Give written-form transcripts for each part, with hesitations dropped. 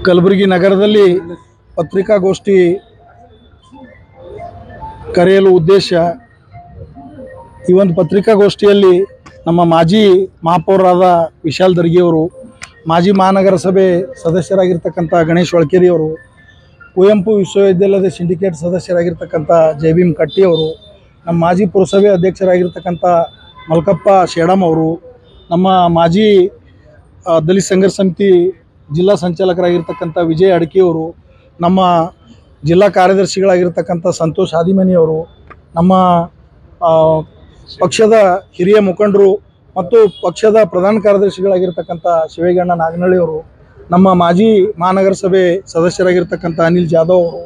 ಕಲಬುರಗಿ ನಗರದಲ್ಲಿ ಪತ್ರಿಕಾಗೋಷ್ಠಿ ಕರೆಯಲು ಉದ್ದೇಶ ಈ ಒಂದು ಪತ್ರಿಕಾಗೋಷ್ಠಿಯಲ್ಲಿ ನಮ್ಮ ಮಾಜಿ ಮಹಾಪೌರರಾದ ವಿಶಾಲ್ ದರ್ಗಿ ಅವರು, ಮಾಜಿ ಮಹಾನಗರ ಸಭೆ ಸದಸ್ಯರಾಗಿರ್ತಕ್ಕಂಥ ಗಣೇಶ್ ಹೊಳಕೇರಿ ಅವರು, ಕುವೆಂಪು ವಿಶ್ವವಿದ್ಯಾಲಯದ ಸಿಂಡಿಕೇಟ್ ಸದಸ್ಯರಾಗಿರ್ತಕ್ಕಂಥ ಜೈಭೀಮ್ ಕಟ್ಟಿ ಅವರು, ನಮ್ಮ ಮಾಜಿ ಪುರಸಭೆ ಅಧ್ಯಕ್ಷರಾಗಿರ್ತಕ್ಕಂಥ ಮಲ್ಕಪ್ಪ ಶೇಡಮ್ ಅವರು, ನಮ್ಮ ಮಾಜಿ ದಲಿತ ಸಂಘರ್ಷ ಸಮಿತಿ ಜಿಲ್ಲಾ ಸಂಚಾಲಕರಾಗಿರ್ತಕ್ಕಂಥ ವಿಜಯ್ ಅಡಕಿಯವರು, ನಮ್ಮ ಜಿಲ್ಲಾ ಕಾರ್ಯದರ್ಶಿಗಳಾಗಿರ್ತಕ್ಕಂಥ ಸಂತೋಷ್ ಹಾದಿಮನಿಯವರು, ನಮ್ಮ ಪಕ್ಷದ ಹಿರಿಯ ಮುಖಂಡರು ಮತ್ತು ಪಕ್ಷದ ಪ್ರಧಾನ ಕಾರ್ಯದರ್ಶಿಗಳಾಗಿರ್ತಕ್ಕಂಥ ಶಿವೇಗೌಡ ನಾಗನಹಳ್ಳಿಯವರು, ನಮ್ಮ ಮಾಜಿ ಮಹಾನಗರ ಸಭೆ ಸದಸ್ಯರಾಗಿರ್ತಕ್ಕಂಥ ಅನಿಲ್ ಜಾಧವ್ ಅವರು,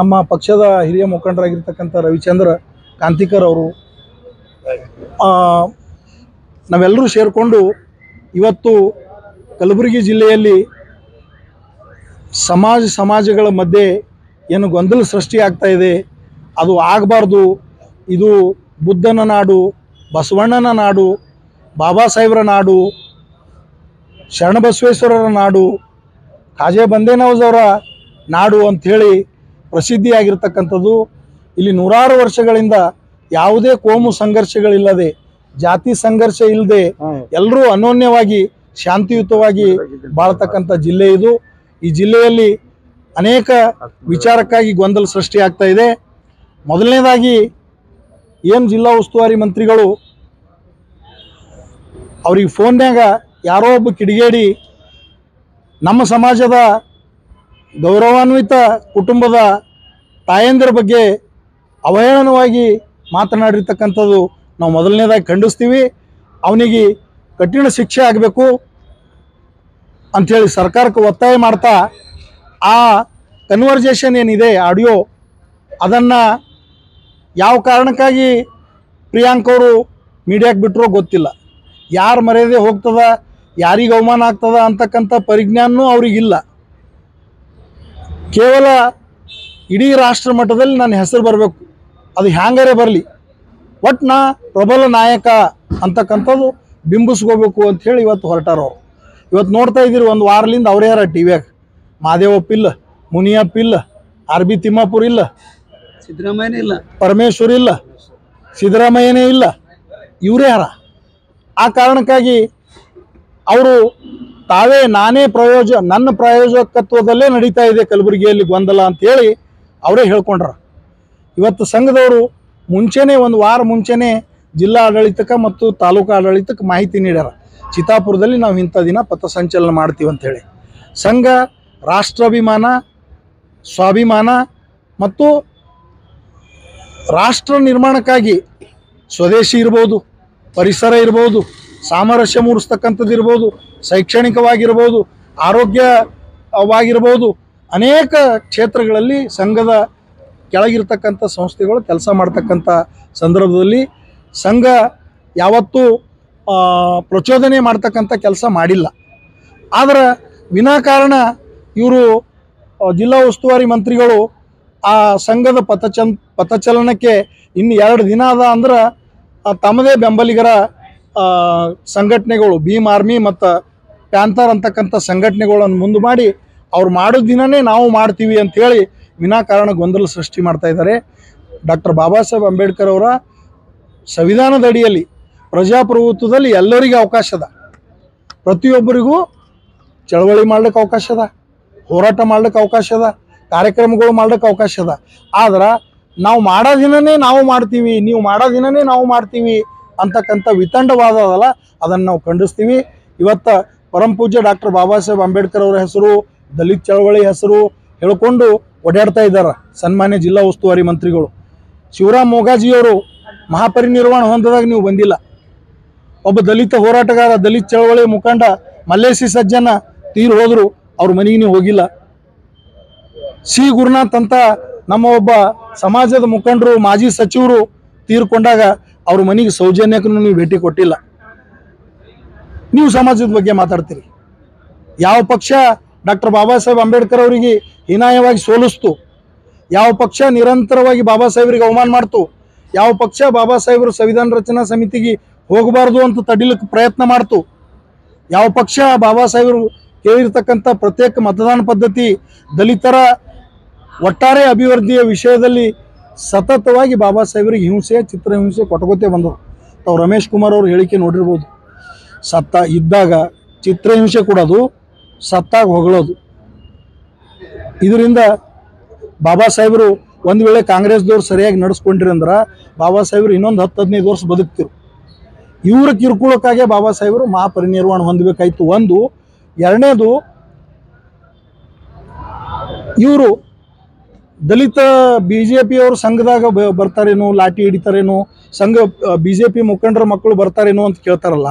ನಮ್ಮ ಪಕ್ಷದ ಹಿರಿಯ ಮುಖಂಡರಾಗಿರ್ತಕ್ಕಂಥ ರವಿಚಂದ್ರ ಕಾಂತಿಕರ್ ಅವರು, ನಾವೆಲ್ಲರೂ ಸೇರಿಕೊಂಡು ಇವತ್ತು ಕಲಬುರಗಿ ಜಿಲ್ಲೆಯಲ್ಲಿ ಸಮಾಜಗಳ ಮಧ್ಯೆ ಏನು ಗೊಂದಲ ಸೃಷ್ಟಿ ಆಗ್ತಾ ಇದೆ, ಅದು ಆಗಬಾರ್ದು. ಇದು ಬುದ್ಧನ ನಾಡು, ಬಸವಣ್ಣನ ನಾಡು, ಬಾಬಾ ಸಾಹೇಬ್ರ ನಾಡು, ಶರಣಬಸವೇಶ್ವರರ ನಾಡು, ಖಾಜೆ ಬಂದೇನವಾಜ್ ಅವರ ನಾಡು ಅಂಥೇಳಿ ಪ್ರಸಿದ್ಧಿಯಾಗಿರ್ತಕ್ಕಂಥದ್ದು. ಇಲ್ಲಿ ನೂರಾರು ವರ್ಷಗಳಿಂದ ಯಾವುದೇ ಕೋಮು ಸಂಘರ್ಷಗಳಿಲ್ಲದೆ, ಜಾತಿ ಸಂಘರ್ಷ ಇಲ್ಲದೆ ಎಲ್ಲರೂ ಅನ್ಯೋನ್ಯವಾಗಿ ಶಾಂತಿಯುತವಾಗಿ ಬಾಳ್ತಕ್ಕಂಥ ಜಿಲ್ಲೆ ಇದು. ಈ ಜಿಲ್ಲೆಯಲ್ಲಿ ಅನೇಕ ವಿಚಾರಕ್ಕಾಗಿ ಗೊಂದಲ ಸೃಷ್ಟಿ ಆಗ್ತಾ ಇದೆ. ಮೊದಲನೇದಾಗಿ ಏನು ಜಿಲ್ಲಾ ಉಸ್ತುವಾರಿ ಮಂತ್ರಿಗಳು ಅವ್ರಿಗೆ ಫೋನ್ಯಾಗ ಯಾರೋ ಒಬ್ಬ ಕಿಡಿಗೇಡಿ ನಮ್ಮ ಸಮಾಜದ ಗೌರವಾನ್ವಿತ ಕುಟುಂಬದ ತಾಯಂದಿರ ಬಗ್ಗೆ ಅವಹೇಳನವಾಗಿ ಮಾತನಾಡಿರ್ತಕ್ಕಂಥದ್ದು ನಾವು ಮೊದಲನೇದಾಗಿ ಖಂಡಿಸ್ತೀವಿ. ಅವನಿಗೆ ಕಠಿಣ ಶಿಕ್ಷೆ ಆಗಬೇಕು ಅಂಥೇಳಿ ಸರ್ಕಾರಕ್ಕೆ ಒತ್ತಾಯ ಮಾಡ್ತಾ ಆ ಕನ್ವರ್ಜೇಷನ್ ಏನಿದೆ ಆಡಿಯೋ, ಅದನ್ನು ಯಾವ ಕಾರಣಕ್ಕಾಗಿ ಪ್ರಿಯಾಂಕ್ ಅವರು ಮೀಡಿಯಾಕ್ಕೆ ಬಿಟ್ಟರೋ ಗೊತ್ತಿಲ್ಲ. ಯಾರು ಮರ್ಯಾದೆ ಹೋಗ್ತದ, ಯಾರಿಗೆ ಅವಮಾನ ಆಗ್ತದ ಅಂತಕ್ಕಂಥ ಪರಿಜ್ಞಾನವೂ ಅವ್ರಿಗಿಲ್ಲ. ಕೇವಲ ಇಡೀ ರಾಷ್ಟ್ರ ಮಟ್ಟದಲ್ಲಿ ನನ್ನ ಹೆಸರು ಬರಬೇಕು, ಅದು ಹ್ಯಾಂಗಾರೆ ಬರಲಿ, ಒಟ್ಟು ನಾ ಪ್ರಬಲ ನಾಯಕ ಅಂತಕ್ಕಂಥದ್ದು ಬಿಂಬಿಸ್ಕೋಬೇಕು ಅಂಥೇಳಿ ಇವತ್ತು ಹೊರಟಾರವ್ರು. ಇವತ್ತು ನೋಡ್ತಾ ಇದ್ದೀರಿ, ಒಂದು ವಾರಲಿಂದ ಅವರೇ ಯಾರ ಟಿ ವಿಯಾಗ ಮಾದೇವಪ್ಪ ಇಲ್ಲ, ಮುನಿಯಪ್ಪ ಇಲ್ಲ, ಆರ್ ಬಿ ತಿಮ್ಮಾಪುರ್ ಇಲ್ಲ, ಸಿದ್ದರಾಮಯ್ಯನೇ ಇಲ್ಲ, ಪರಮೇಶ್ವರ್ ಇಲ್ಲ, ಸಿದ್ದರಾಮಯ್ಯನೇ ಇಲ್ಲ, ಇವರೇ ಯಾರ. ಆ ಕಾರಣಕ್ಕಾಗಿ ಅವರು ತಾವೇ ನನ್ನ ಪ್ರಾಯೋಜಕತ್ವದಲ್ಲೇ ನಡೀತಾ ಇದೆ ಕಲಬುರಗಿಯಲ್ಲಿ ಗೊಂದಲ ಅಂಥೇಳಿ ಅವರೇ ಹೇಳ್ಕೊಂಡ್ರ. ಇವತ್ತು ಸಂಘದವರು ಮುಂಚೆನೇ, ಒಂದು ವಾರ ಮುಂಚೆನೇ ಜಿಲ್ಲಾ ಆಡಳಿತಕ್ಕೆ ಮತ್ತು ತಾಲೂಕು ಆಡಳಿತಕ್ಕೆ ಮಾಹಿತಿ ನೀಡ್ಯಾರ. ಚಿತ್ತಾಪುರದಲ್ಲಿ ನಾವು ಇಂಥ ದಿನ ಪಥಸಂಚಲನ ಮಾಡ್ತೀವಿ ಅಂಥೇಳಿ. ಸಂಘ ರಾಷ್ಟ್ರಾಭಿಮಾನ, ಸ್ವಾಭಿಮಾನ ಮತ್ತು ರಾಷ್ಟ್ರ ನಿರ್ಮಾಣಕ್ಕಾಗಿ ಸ್ವದೇಶಿ ಇರ್ಬೋದು, ಪರಿಸರ ಇರ್ಬೋದು, ಸಾಮರಸ್ಯ ಮೂಡಿಸ್ತಕ್ಕಂಥದ್ದು ಇರ್ಬೋದು, ಶೈಕ್ಷಣಿಕವಾಗಿರ್ಬೋದು, ಆರೋಗ್ಯವಾಗಿರ್ಬೋದು, ಅನೇಕ ಕ್ಷೇತ್ರಗಳಲ್ಲಿ ಸಂಘದ ಕೆಳಗಿರ್ತಕ್ಕಂಥ ಸಂಸ್ಥೆಗಳು ಕೆಲಸ ಮಾಡ್ತಕ್ಕಂಥ ಸಂದರ್ಭದಲ್ಲಿ ಸಂಘ ಯಾವತ್ತೂ ಪ್ರಚೋದನೆ ಮಾಡ್ತಕ್ಕಂಥ ಕೆಲಸ ಮಾಡಿಲ್ಲ. ಆದರೆ ವಿನಾಕಾರಣ ಇವರು ಜಿಲ್ಲಾ ಉಸ್ತುವಾರಿ ಮಂತ್ರಿಗಳು ಆ ಸಂಘದ ಪಥಚಲನಕ್ಕೆ ಇನ್ನು 2 ದಿನ ಅದ ಅಂದ್ರೆ ತಮ್ಮದೇ ಬೆಂಬಲಿಗರ ಸಂಘಟನೆಗಳು, ಭೀಮ್ ಆರ್ಮಿ ಮತ್ತು ಪ್ಯಾಂಥರ್ ಅಂತಕ್ಕಂಥ ಸಂಘಟನೆಗಳನ್ನು ಮುಂದೆ ಮಾಡಿ ಅವ್ರು ಮಾಡೋ ದಿನವೇ ನಾವು ಮಾಡ್ತೀವಿ ಅಂಥೇಳಿ ವಿನಾಕಾರಣ ಗೊಂದಲ ಸೃಷ್ಟಿ ಮಾಡ್ತಾ ಇದ್ದಾರೆ. ಡಾಕ್ಟರ್ ಬಾಬಾ ಸಾಹೇಬ್ ಅಂಬೇಡ್ಕರ್ ಅವರ ಸಂವಿಧಾನದ ಅಡಿಯಲ್ಲಿ ಪ್ರಜಾಪ್ರಭುತ್ವದಲ್ಲಿ ಎಲ್ಲರಿಗೂ ಅವಕಾಶ ಅದ, ಪ್ರತಿಯೊಬ್ಬರಿಗೂ ಚಳವಳಿ ಮಾಡ್ಲಿಕ್ಕೆ ಅವಕಾಶ ಅದ, ಹೋರಾಟ ಮಾಡ್ಲಿಕ್ಕೆ ಅವಕಾಶ ಅದ, ಕಾರ್ಯಕ್ರಮಗಳು ಮಾಡ್ಲಿಕ್ಕೆ ಅವಕಾಶ ಅದ. ಆದ್ರೆ ನಾವು ಮಾಡೋ ದಿನವೇ ನಾವು ಮಾಡ್ತೀವಿ, ನೀವು ಮಾಡೋ ದಿನವೇ ನಾವು ಮಾಡ್ತೀವಿ ಅಂತಕ್ಕಂಥ ವಿತಂಡವಾದ ಅದಲ್ಲ, ಅದನ್ನು ನಾವು ಖಂಡಿಸ್ತೀವಿ. ಇವತ್ತು ಪರಮಪೂಜ್ಯ ಡಾಕ್ಟರ್ ಬಾಬಾ ಸಾಹೇಬ್ ಅಂಬೇಡ್ಕರ್ ಅವರ ಹೆಸರು, ದಲಿತ ಚಳವಳಿ ಹೆಸರು ಹೇಳ್ಕೊಂಡು ಓಡಾಡ್ತಾ ಇದ್ದಾರೆ ಸನ್ಮಾನ್ಯ ಜಿಲ್ಲಾ ಉಸ್ತುವಾರಿ ಮಂತ್ರಿಗಳು. ಶಿವರಾಮ್ ಮೊಗಾಜಿಯವರು ಮಹಾಪರಿನಿರ್ವಾಣ ಹೊಂದದಾಗ ನೀವು ಬಂದಿಲ್ಲ. ಒಬ್ಬ ದಲಿತ ಹೋರಾಟಗಾರ, ದಲಿತ ಚಳವಳಿ ಮುಖಂಡ ಮಲ್ಲೇಸಿ ಸಜ್ಜನ ತೀರು ಹೋದರು, ಅವ್ರ ಮನೆಗೆ ನೀವು ಹೋಗಿಲ್ಲ. ಸಿ ಗುರುನಾಥ್ ಅಂತ ನಮ್ಮ ಒಬ್ಬ ಸಮಾಜದ ಮುಖಂಡರು, ಮಾಜಿ ಸಚಿವರು ತೀರ್ಕೊಂಡಾಗ ಅವ್ರ ಮನೆಗೆ ಸೌಜನ್ಯಕ್ಕೂ ನೀವು ಭೇಟಿ ಕೊಟ್ಟಿಲ್ಲ. ನೀವು ಸಮಾಜದ ಬಗ್ಗೆ ಮಾತಾಡ್ತೀರಿ. ಯಾವ ಪಕ್ಷ ಡಾಕ್ಟರ್ ಬಾಬಾ ಸಾಹೇಬ್ ಅಂಬೇಡ್ಕರ್ ಅವರಿಗೆ ಹೀನಾಯವಾಗಿ ಸೋಲಿಸ್ತು, ಯಾವ ಪಕ್ಷ ನಿರಂತರವಾಗಿ ಬಾಬಾ ಸಾಹೇಬ್ರಿಗೆ ಅವಮಾನ ಮಾಡ್ತು, ಯಾವ ಪಕ್ಷ ಬಾಬಾ ಸಾಹೇಬರು ಸಂವಿಧಾನ ರಚನಾ ಸಮಿತಿಗೆ ಹೋಗಬಾರ್ದು ಅಂತ ತಡಿಲಿಕ್ಕೆ ಪ್ರಯತ್ನ ಮಾಡ್ತು, ಯಾವ ಪಕ್ಷ ಬಾಬಾ ಸಾಹೇಬರು ಕೇಳಿರ್ತಕ್ಕಂಥ ಪ್ರತ್ಯೇಕ ಮತದಾನ ಪದ್ಧತಿ, ದಲಿತರ ಒಟ್ಟಾರೆ ಅಭಿವೃದ್ಧಿಯ ವಿಷಯದಲ್ಲಿ ಸತತವಾಗಿ ಬಾಬಾ ಸಾಹೇಬರಿಗೆ ಹಿಂಸೆ, ಚಿತ್ರಹಿಂಸೆ ಕೊಟ್ಕೋತೇ ಬಂದರು. ತಾವು ರಮೇಶ್ ಕುಮಾರ್ ಅವ್ರ ಹೇಳಿಕೆ ನೋಡಿರ್ಬೋದು. ಸತ್ತ ಇದ್ದಾಗ ಚಿತ್ರಹಿಂಸೆ ಕೊಡೋದು, ಸತ್ತಾಗ ಹೊಗಳೋದು. ಇದರಿಂದ ಬಾಬಾ ಸಾಹೇಬರು ಒಂದು ವೇಳೆ ಕಾಂಗ್ರೆಸ್ದವ್ರು ಸರಿಯಾಗಿ ನಡೆಸ್ಕೊಂಡಿರಂದ್ರೆ ಬಾಬಾ ಸಾಹೇಬರು ಇನ್ನೊಂದು 10-15 ವರ್ಷ ಬದುಕ್ತಿರು. ಇವರ ಕಿರುಕುಳಕ್ಕಾಗೆ ಬಾಬಾ ಸಾಹೇಬರು ಮಹಾಪರಿನಿರ್ವಾಣ ಹೊಂದಬೇಕಾಯ್ತು. ಒಂದು. ಎರಡನೇದು, ಇವರು ದಲಿತ BJP ಅವರು ಸಂಘದಾಗ ಬರ್ತಾರೇನೋ, ಲಾಠಿ ಹಿಡಿತಾರೇನೋ, ಸಂಘ BJP ಮುಖಂಡರ ಮಕ್ಕಳು ಬರ್ತಾರೇನೋ ಅಂತ ಕೇಳ್ತಾರಲ್ಲ.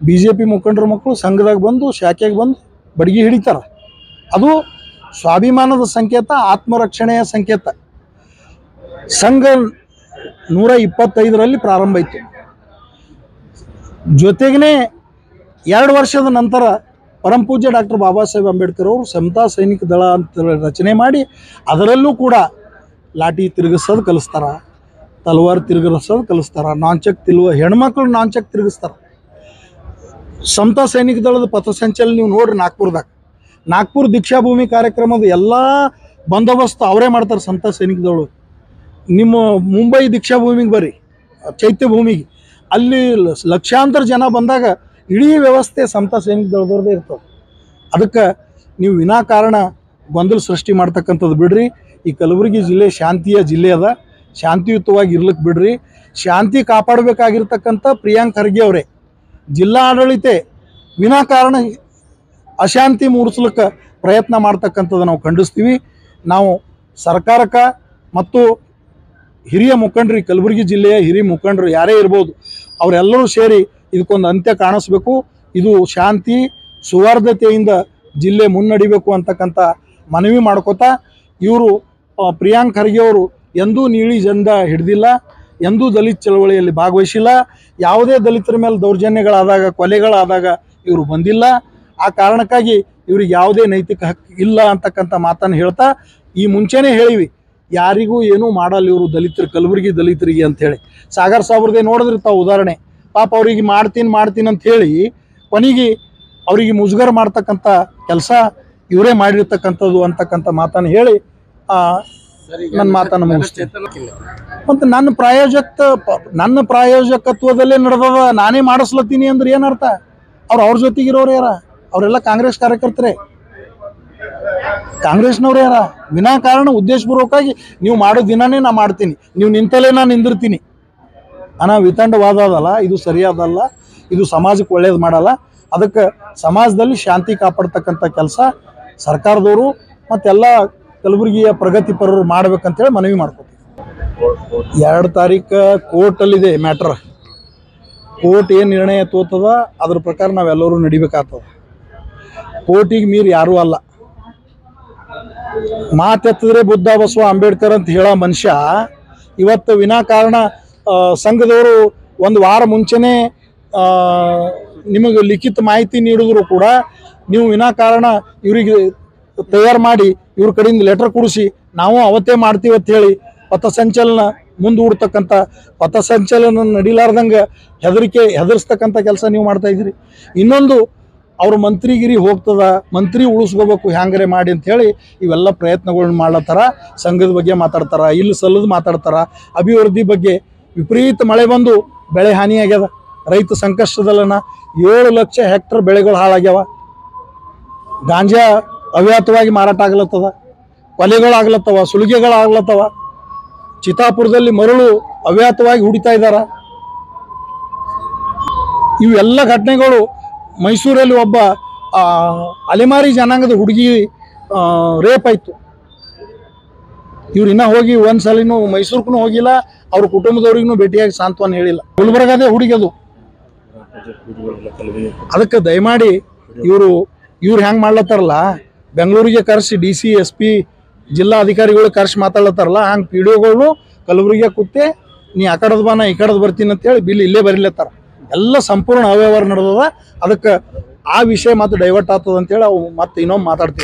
BJP ಮುಖಂಡರ ಮಕ್ಕಳು ಸಂಘದಾಗ ಬಂದು, ಶಾಖೆಗೆ ಬಂದು ಬಡಗಿ ಹಿಡಿತಾರ. ಅದು ಸ್ವಾಭಿಮಾನದ ಸಂಕೇತ, ಆತ್ಮರಕ್ಷಣೆಯ ಸಂಕೇತ. ಸಂಘ 125ರಲ್ಲಿ ಪ್ರಾರಂಭ ಆಯಿತು. ಜೊತೆಗೇ 2 ವರ್ಷದ ನಂತರ ಪರಮಪೂಜ್ಯ ಡಾಕ್ಟರ್ ಬಾಬಾ ಸಾಹೇಬ್ ಅಂಬೇಡ್ಕರ್ ಅವರು ಸಮತಾ ಸೈನಿಕ ದಳ ಅಂತ ರಚನೆ ಮಾಡಿ ಅದರಲ್ಲೂ ಕೂಡ ಲಾಠಿ ತಿರುಗಿಸೋದು ಕಲಿಸ್ತಾರ, ತಲವಾರು ತಿರುಗಿಸೋದು ಕಲಿಸ್ತಾರ, ನಾನ್ಚಕ್ ಹೆಣ್ಮಕ್ಳು ನಾನ್ಚಕ್ ತಿರುಗಿಸ್ತಾರೆ. ಸಮತಾ ಸೈನಿಕ ದಳದ ಪಥಸಂಚಲನ ನೀವು ನೋಡ್ರಿ ನಾಗ್ಪುರ ದೀಕ್ಷಾಭೂಮಿ ಕಾರ್ಯಕ್ರಮದ ಎಲ್ಲ ಬಂದೋಬಸ್ತು ಅವರೇ ಮಾಡ್ತಾರೆ ಸಮತಾ ಸೈನಿಕ ದಳರು. ನಿಮ್ಮ ಮುಂಬೈ ದೀಕ್ಷಾಭೂಮಿಗೆ ಬರ್ರಿ, ಚೈತ್ಯ ಭೂಮಿಗೆ, ಅಲ್ಲಿ ಲಕ್ಷಾಂತರ ಜನ ಬಂದಾಗ ಇಡೀ ವ್ಯವಸ್ಥೆ ಸಮತಾ ಸೈನಿಕ ದಳದವ್ರದ್ದೇ ಇರ್ತದೆ. ಅದಕ್ಕೆ ನೀವು ವಿನಾಕಾರಣ ಗೊಂದಲ ಸೃಷ್ಟಿ ಮಾಡ್ತಕ್ಕಂಥದ್ದು ಬಿಡ್ರಿ. ಈ ಕಲಬುರಗಿ ಜಿಲ್ಲೆ ಶಾಂತಿಯ ಜಿಲ್ಲೆ ಅದ, ಶಾಂತಿಯುತವಾಗಿ ಇರ್ಲಿಕ್ಕೆ ಬಿಡ್ರಿ. ಶಾಂತಿ ಕಾಪಾಡಬೇಕಾಗಿರ್ತಕ್ಕಂಥ ಪ್ರಿಯಾಂಕ್ ಖರ್ಗೆ ಅವರೇ ಜಿಲ್ಲಾ ಆಡಳಿತ ವಿನಾಕಾರಣ ಅಶಾಂತಿ ಮೂಡಿಸ್ಲಿಕ್ಕೆ ಪ್ರಯತ್ನ ಮಾಡ್ತಕ್ಕಂಥದ್ದು ನಾವು ಖಂಡಿಸ್ತೀವಿ. ನಾವು ಸರ್ಕಾರಕ್ಕೆ ಮತ್ತು ಹಿರಿಯ ಮುಖಂಡರು, ಕಲಬುರಗಿ ಜಿಲ್ಲೆಯ ಹಿರಿಯ ಮುಖಂಡರು ಯಾರೇ ಇರ್ಬೋದು, ಅವರೆಲ್ಲರೂ ಸೇರಿ ಇದಕ್ಕೊಂದು ಅಂತ್ಯ ಕಾಣಿಸ್ಬೇಕು. ಇದು ಶಾಂತಿ ಸೌಹಾರ್ದತೆಯಿಂದ ಜಿಲ್ಲೆ ಮುನ್ನಡಿಬೇಕು ಅಂತಕ್ಕಂಥ ಮನವಿ ಮಾಡ್ಕೋತಾ, ಇವರು ಪ್ರಿಯಾಂಕ್ ಖರ್ಗೆ ಅವರು ಎಂದೂ ನೀಲಿ ಜೆಂಡಾ ಹಿಡ್ದಿಲ್ಲ, ಎಂದೂ ದಲಿತ ಚಳವಳಿಯಲ್ಲಿ ಭಾಗವಹಿಸಿಲ್ಲ, ಯಾವುದೇ ದಲಿತರ ಮೇಲೆ ದೌರ್ಜನ್ಯಗಳಾದಾಗ, ಕೊಲೆಗಳಾದಾಗ ಇವರು ಬಂದಿಲ್ಲ. ಆ ಕಾರಣಕ್ಕಾಗಿ ಇವ್ರಿಗೆ ಯಾವುದೇ ನೈತಿಕ ಹಕ್ಕು ಇಲ್ಲ ಅಂತಕ್ಕಂಥ ಮಾತನ್ನು ಹೇಳ್ತಾ, ಈ ಮುಂಚೆನೇ ಹೇಳಿವಿ ಯಾರಿಗೂ ಏನೂ ಮಾಡಲ್ಲ ಇವರು ದಲಿತರು, ಕಲಬುರಗಿ ದಲಿತರಿಗೆ ಅಂಥೇಳಿ. ಸಾಗರ್ ಸಾಬ್ರದೇ ನೋಡಿದ್ರೆ ತಾವು ಉದಾಹರಣೆ. ಪಾಪ ಅವ್ರಿಗೆ ಮಾಡ್ತೀನಿ ಅಂತ ಹೇಳಿ ಕೊನೆಗೆ ಅವರಿಗೆ ಮುಜುಗರ ಮಾಡ್ತಕ್ಕಂಥ ಕೆಲಸ ಇವರೇ ಮಾಡಿರ್ತಕ್ಕಂಥದ್ದು ಅಂತಕ್ಕಂಥ ಮಾತನ್ನು ಹೇಳಿ ನನ್ನ ಮಾತನ್ನು ಮುಗಿಸ್ತೀನಿ. ಮತ್ತು ನನ್ನ ಪ್ರಾಯೋಜಕತ್ವದಲ್ಲೇ ನಡೆದದ, ನಾನೇ ಮಾಡಿಸ್ಲತ್ತೀನಿ ಅಂದ್ರೆ ಏನರ್ಥ? ಅವ್ರ ಜೊತೆಗಿರೋರು ಯಾರ? ಅವರೆಲ್ಲ ಕಾಂಗ್ರೆಸ್ ಕಾರ್ಯಕರ್ತರೇ, ಕಾಂಗ್ರೆಸ್ನವ್ರು ಯಾರ? ವಿನಾಕಾರಣ ಉದ್ದೇಶಪೂರ್ವಕವಾಗಿ ನೀವು ಮಾಡೋ ದಿನನೇ ನಾ ಮಾಡ್ತೀನಿ, ನೀವು ನಿಂತಲೇ ನಾನು ನಿಂದಿರ್ತೀನಿ ಅನ್ನೋ ವಿತಂಡವಾದ ಅದಲ್ಲ. ಇದು ಸರಿಯಾದಲ್ಲ, ಇದು ಸಮಾಜಕ್ಕೆ ಒಳ್ಳೇದು ಮಾಡಲ್ಲ. ಅದಕ್ಕೆ ಸಮಾಜದಲ್ಲಿ ಶಾಂತಿ ಕಾಪಾಡ್ತಕ್ಕಂಥ ಕೆಲಸ ಸರ್ಕಾರದವರು ಮತ್ತೆಲ್ಲ ಕಲಬುರಗಿಯ ಪ್ರಗತಿಪರರು ಮಾಡ್ಬೇಕಂತೇಳಿ ಮನವಿ ಮಾಡ್ಕೊತೀವಿ. 2 ತಾರೀಕು ಕೋರ್ಟಲ್ಲಿದೆ ಮ್ಯಾಟ್ರ್. ಕೋರ್ಟ್ ಏನು ನಿರ್ಣಯ ತೋತದ ಅದ್ರ ಪ್ರಕಾರ ನಾವೆಲ್ಲರೂ ನಡಿಬೇಕಾಗ್ತದೆ. ಕೋರ್ಟಿಗೆ ಮೀರಿ ಯಾರೂ ಅಲ್ಲ. ಮಾತೆತ್ತಿದ್ರೆ ಬುದ್ಧ ಬಸವ ಅಂಬೇಡ್ಕರ್ ಅಂತ ಹೇಳೋ ಮನುಷ್ಯ ಇವತ್ತು ವಿನಾಕಾರಣ ಸಂಘದವರು 1 ವಾರ ಮುಂಚೆನೇ ನಿಮಗೆ ಲಿಖಿತ ಮಾಹಿತಿ ನೀಡಿದ್ರು ಕೂಡ ನೀವು ವಿನಾಕಾರಣ ಇವರಿಗೆ ತಯಾರು ಮಾಡಿ ಇವ್ರ ಕಡೆಯಿಂದ ಲೆಟರ್ ಕೊಡಿಸಿ ನಾವು ಅವತ್ತೇ ಮಾಡ್ತೀವಿ ಅಂತ ಹೇಳಿ ಪಥಸಂಚಲನ ಮುಂದೂಡ್ತಕ್ಕಂಥ, ಪಥಸಂಚಲನ ನಡಿಲಾರ್ದಂಗೆ ಹೆದರಿಸ್ತಕ್ಕಂಥ ಕೆಲಸ ನೀವು ಮಾಡ್ತಾಯಿದ್ದೀರಿ. ಇನ್ನೊಂದು, ಅವ್ರ ಮಂತ್ರಿಗಿರಿ ಹೋಗ್ತದ, ಮಂತ್ರಿ ಉಳಿಸ್ಕೋಬೇಕು ಹ್ಯಾಂಗರೆ ಮಾಡಿ ಅಂಥೇಳಿ ಇವೆಲ್ಲ ಪ್ರಯತ್ನಗಳನ್ನ ಮಾಡ್ಲತ್ತಾರ. ಸಂಘದ ಬಗ್ಗೆ ಮಾತಾಡ್ತಾರ, ಇಲ್ಲಿ ಸಲ್ಲದು ಮಾತಾಡ್ತಾರ, ಅಭಿವೃದ್ಧಿ ಬಗ್ಗೆ. ವಿಪರೀತ ಮಳೆ ಬಂದು ಬೆಳೆ ಹಾನಿಯಾಗ್ಯದ, ರೈತ ಸಂಕಷ್ಟದಲ್ಲನ 7 ಲಕ್ಷ ಹೆಕ್ಟರ್ ಬೆಳೆಗಳು ಹಾಳಾಗ್ಯಾವ. ಗಾಂಜಾ ಅವ್ಯಾತವಾಗಿ ಮಾರಾಟ ಆಗ್ಲತ್ತದ, ಕೊಲೆಗಳಾಗ್ಲತ್ತವ, ಸುಲಿಗೆಗಳಾಗ್ಲತ್ತವ. ಚಿತ್ತಾಪುರದಲ್ಲಿ ಮರಳು ಅವ್ಯಾತವಾಗಿ ಹುಡಿತಾ ಇದ್ದಾರ. ಇವೆಲ್ಲ ಘಟನೆಗಳು. ಮೈಸೂರಲ್ಲಿ ಒಬ್ಬ ಅಲೆಮಾರಿ ಜನಾಂಗದ ಹುಡುಗಿ ರೇಪ್ ಆಯಿತು. ಇವ್ರು ಇನ್ನೂ ಹೋಗಿ ಒಂದು ಸಲಿನೂ ಮೈಸೂರಿಗೂ ಹೋಗಿಲ್ಲ, ಅವ್ರ ಕುಟುಂಬದವ್ರಿಗೂ ಭೇಟಿಯಾಗಿ ಸಾಂತ್ವನ ಹೇಳಿಲ್ಲ. ಗುಲ್ಬರ್ಗದೇ ಹುಡುಗಿದು. ಅದಕ್ಕೆ ದಯಮಾಡಿ ಇವ್ರು ಹೆಂಗೆ ಮಾಡ್ಲತ್ತಾರಲ್ಲ, ಬೆಂಗಳೂರಿಗೆ ಕರೆಸಿ DC SP ಜಿಲ್ಲಾ ಅಧಿಕಾರಿಗಳು ಕರೆಸಿ ಮಾತಾಡ್ಲತ್ತಾರಲ್ಲ, ಹಂಗೆ PDOಗಳು ಕಲಬುರಗಿಗೆ ಕೂತೆ ನೀ ಆ ಕಡೆದು ಬಾ ನಾ ಈ ಕಡೆದು ಬರ್ತೀನಿ ಅಂತೇಳಿ ಬಿಲ್ ಇಲ್ಲೇ ಬರೀಲತ್ತಾರ. ಎಲ್ಲ ಸಂಪೂರ್ಣ ಅವ್ಯವಹಾರ ನಡೆದದ. ಅದಕ್ಕೆ ಆ ವಿಷಯ ಮತ್ತೆ ಡೈವರ್ಟ್ ಆಗ್ತದೆ ಅಂತೇಳಿ ಅವು ಮತ್ತೆ ಇನ್ನೊಮ್ಮೆ ಮಾತಾಡ್ತೀವಿ.